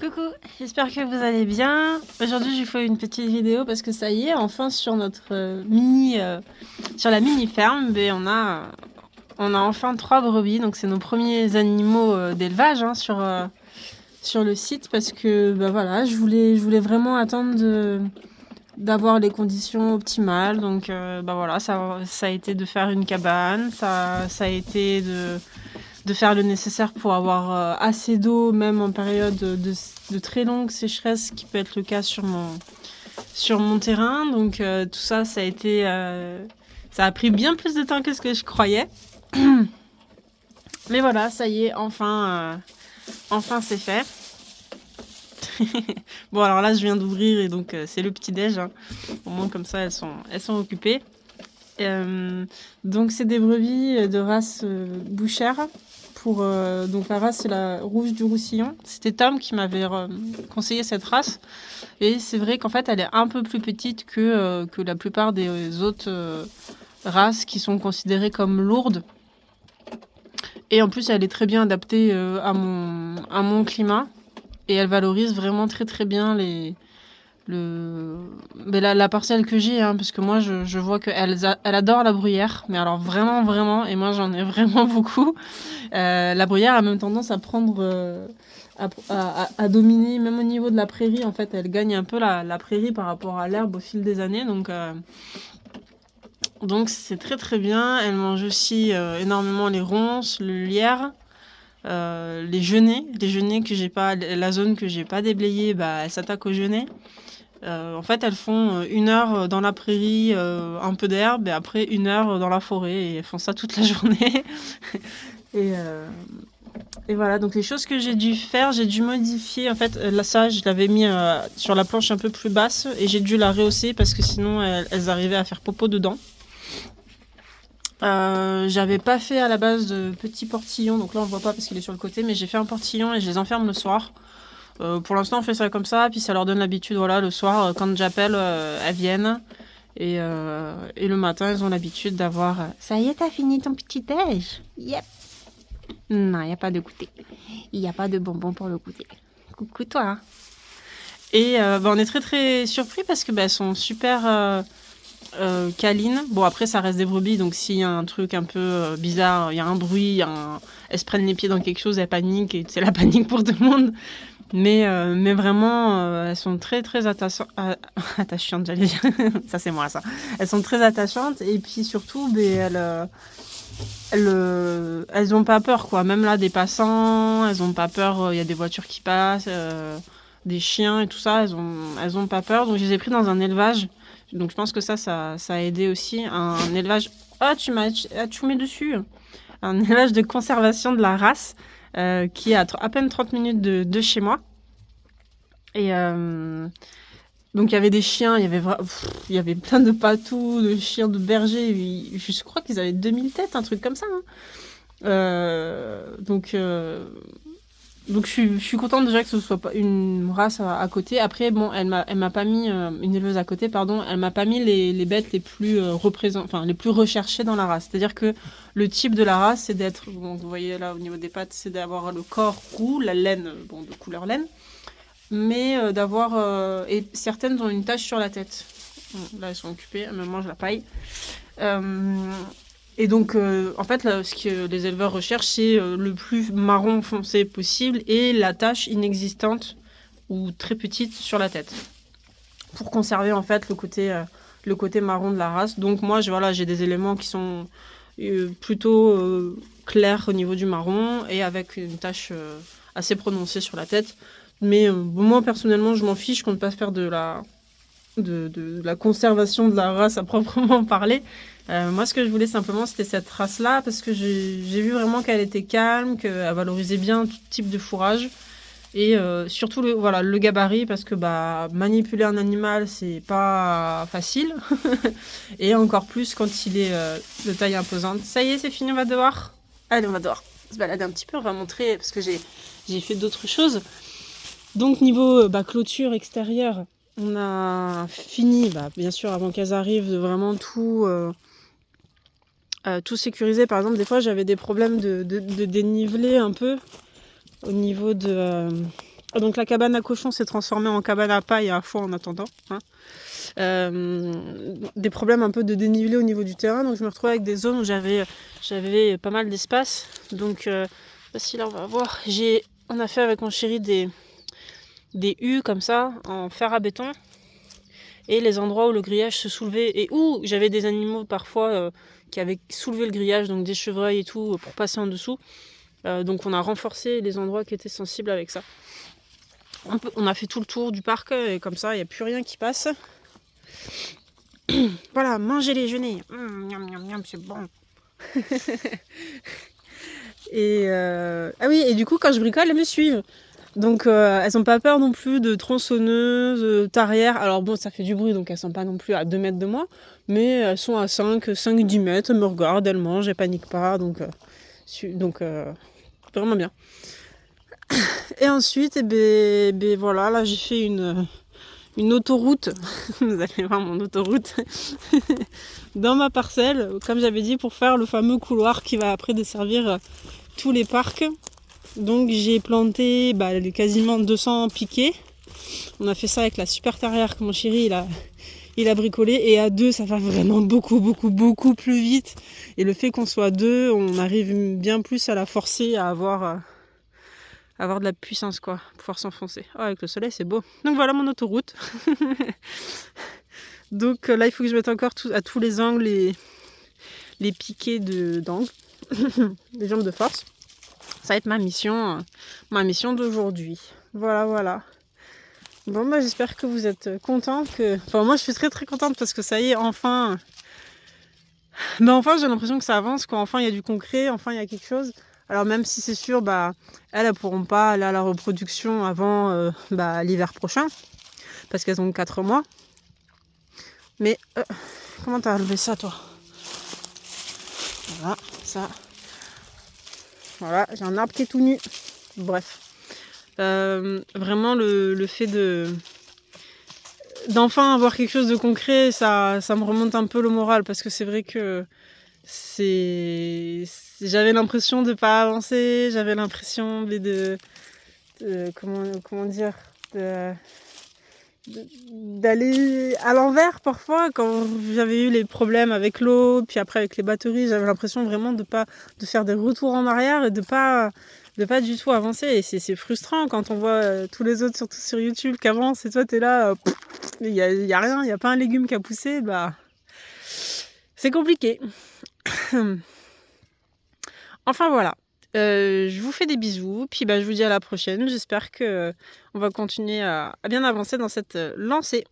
Coucou, j'espère que vous allez bien. Aujourd'hui, je vous fais une petite vidéo parce que ça y est, enfin sur notre sur la mini ferme, on a enfin 3 brebis. Donc c'est nos premiers animaux d'élevage sur le site parce que voilà, je voulais vraiment attendre d'avoir les conditions optimales. Donc voilà, ça a été de faire une cabane, ça a été de faire le nécessaire pour avoir assez d'eau, même en période de très longue sécheresse, qui peut être le cas sur mon terrain. Donc tout ça, ça a pris bien plus de temps que ce que je croyais. Mais voilà, ça y est, enfin c'est fait. Bon, alors là, je viens d'ouvrir et donc c'est le petit-déj. Hein. Au moins, comme ça, elles sont occupées. Donc, c'est des brebis de race bouchère. Donc, la race, c'est la rouge du Roussillon. C'était Tom qui m'avait conseillé cette race. Et c'est vrai qu'en fait, elle est un peu plus petite que la plupart des autres races qui sont considérées comme lourdes. Et en plus, elle est très bien adaptée à mon climat. Et elle valorise vraiment très très bien la parcelle que j'ai, hein, parce que moi je vois qu'elle adore la bruyère, mais alors vraiment vraiment, et moi j'en ai vraiment beaucoup. La bruyère a même tendance à prendre, à dominer, même au niveau de la prairie. En fait, elle gagne un peu la prairie par rapport à l'herbe au fil des années, donc c'est très très bien. Elle mange aussi énormément les ronces, le lierre. Les genêts que j'ai pas, la zone que j'ai pas déblayée, elle s'attaque aux genêts. En fait, elles font 1 heure dans la prairie, un peu d'herbe, et après 1 heure dans la forêt, et elles font ça toute la journée. et, euh, et voilà, donc les choses que j'ai dû faire, j'ai dû modifier. En fait, là, ça, je l'avais mis sur la planche un peu plus basse, et j'ai dû la rehausser parce que sinon, elles arrivaient à faire popo dedans. J'avais pas fait à la base de petits portillons, donc là on voit pas parce qu'il est sur le côté, mais j'ai fait un portillon et je les enferme le soir. Pour l'instant on fait ça comme ça, puis ça leur donne l'habitude, voilà, le soir quand j'appelle, elles viennent. Et le matin elles ont l'habitude d'avoir ça y est, t'as fini ton petit déj? Yep. Non, il n'y a pas de goûter. Il n'y a pas de bonbons pour le goûter. Coucou toi. Et on est très très surpris parce que elles sont super câline. Bon, après, ça reste des brebis, donc s'il y a un truc un peu bizarre, il y a un bruit, elles se prennent les pieds dans quelque chose, elles paniquent, et c'est la panique pour tout le monde. Mais vraiment, elles sont très, très attachantes, j'allais dire. Ça, c'est moi, ça. Elles sont très attachantes, et puis surtout, elles ont pas peur, quoi. Même là, des passants, elles ont pas peur. Il y a des voitures qui passent, des chiens et tout ça, elles ont pas peur. Donc, je les ai pris dans un élevage. Donc, je pense que ça a aidé aussi. Un élevage. Ah, tu mets dessus. Un élevage de conservation de la race qui est à peine 30 minutes de chez moi. Et donc, il y avait des chiens, il y avait plein de patous, de chiens, de bergers. Je crois qu'ils avaient 2000 têtes, un truc comme ça. Hein. Donc je suis contente déjà que ce soit pas une race à côté. Après, bon, elle m'a pas mis une éleveuse à côté, pardon. Elle m'a pas mis les bêtes les plus les plus recherchées dans la race. C'est-à-dire que le type de la race, c'est d'être, bon, vous voyez là au niveau des pattes, c'est d'avoir le corps roux, la laine, bon, de couleur laine, mais et certaines ont une tache sur la tête. Bon, là, elles sont occupées, elles me mangent la paille. Et donc, en fait, là, ce que les éleveurs recherchent, c'est le plus marron foncé possible et la tache inexistante ou très petite sur la tête, pour conserver en fait le côté marron de la race. Donc moi, j'ai des éléments qui sont plutôt clairs au niveau du marron et avec une tache assez prononcée sur la tête. Mais moi, personnellement, je m'en fiche, je compte pas faire de la conservation de la race à proprement parler. Moi, ce que je voulais simplement, c'était cette race-là, parce que j'ai vu vraiment qu'elle était calme, qu'elle valorisait bien tout type de fourrage, et surtout le gabarit, parce que manipuler un animal, c'est pas facile, et encore plus quand il est de taille imposante. Ça y est, c'est fini, on va dehors. Allez, on va dehors. Se balader un petit peu, on va montrer, parce que j'ai fait d'autres choses. Donc niveau clôture extérieure, on a fini, bien sûr, avant qu'elles arrivent, de vraiment tout sécuriser. Par exemple, des fois, j'avais des problèmes de dénivelé un peu au niveau Donc la cabane à cochon s'est transformée en cabane à paille à foin en attendant. Hein. Des problèmes un peu de dénivelé au niveau du terrain, donc je me retrouvais avec des zones où j'avais pas mal d'espace. Donc si là on va voir, on a fait avec mon chéri des hues comme ça en fer à béton, et les endroits où le grillage se soulevait et où j'avais des animaux parfois qui avaient soulevé le grillage, donc des chevreuils et tout pour passer en dessous. Donc on a renforcé les endroits qui étaient sensibles avec ça. On a fait tout le tour du parc et comme ça il n'y a plus rien qui passe. Voilà, manger les genêts. Miam, miam, miam, c'est bon. Et ah oui, et du coup quand je bricole, elles me suivent. Donc elles n'ont pas peur non plus de tronçonneuses, tarières. Alors bon, ça fait du bruit, donc elles sont pas non plus à 2 mètres de moi. Mais elles sont à 5-10 mètres, elles me regardent, elles mangent, elles paniquent pas. Donc vraiment bien. Et ensuite, voilà, là j'ai fait une autoroute. Vous allez voir mon autoroute. Dans ma parcelle, comme j'avais dit, pour faire le fameux couloir qui va après desservir tous les parcs. Donc j'ai planté quasiment 200 piquets. On a fait ça avec la super terrière que mon chéri il a bricolé, et à 2 ça va vraiment beaucoup plus vite. Et le fait qu'on soit 2, on arrive bien plus à la forcer à avoir de la puissance, quoi, pouvoir s'enfoncer. Oh, avec le soleil c'est beau. Donc voilà mon autoroute. Donc là il faut que je mette encore à tous les angles les piquets d'angle, les jambes de force. Ça va être ma mission d'aujourd'hui. Voilà. Bon, j'espère que vous êtes contents. Enfin, moi, je suis très très contente parce que ça y est, enfin... enfin, j'ai l'impression que ça avance, quoi. Enfin, il y a du concret, enfin, il y a quelque chose. Alors, même si c'est sûr, elles pourront pas aller à la reproduction avant l'hiver prochain, parce qu'elles ont 4 mois. Mais, comment t'as relevé ça, toi? Voilà, ça... Voilà, j'ai un arbre qui est tout nu. Bref. Vraiment le fait d'enfin avoir quelque chose de concret, ça me remonte un peu le moral, parce que c'est vrai que j'avais l'impression de pas avancer, j'avais l'impression de comment dire, d'aller à l'envers parfois. Quand j'avais eu les problèmes avec l'eau, puis après avec les batteries, j'avais l'impression vraiment de faire des retours en arrière et de pas du tout avancer. Et c'est frustrant quand on voit tous les autres, surtout sur YouTube, qui avancent et toi t'es là, il y a rien, il n'y a pas un légume qui a poussé, c'est compliqué. Enfin voilà. Je vous fais des bisous, puis je vous dis à la prochaine. J'espère que on va continuer à bien avancer dans cette lancée.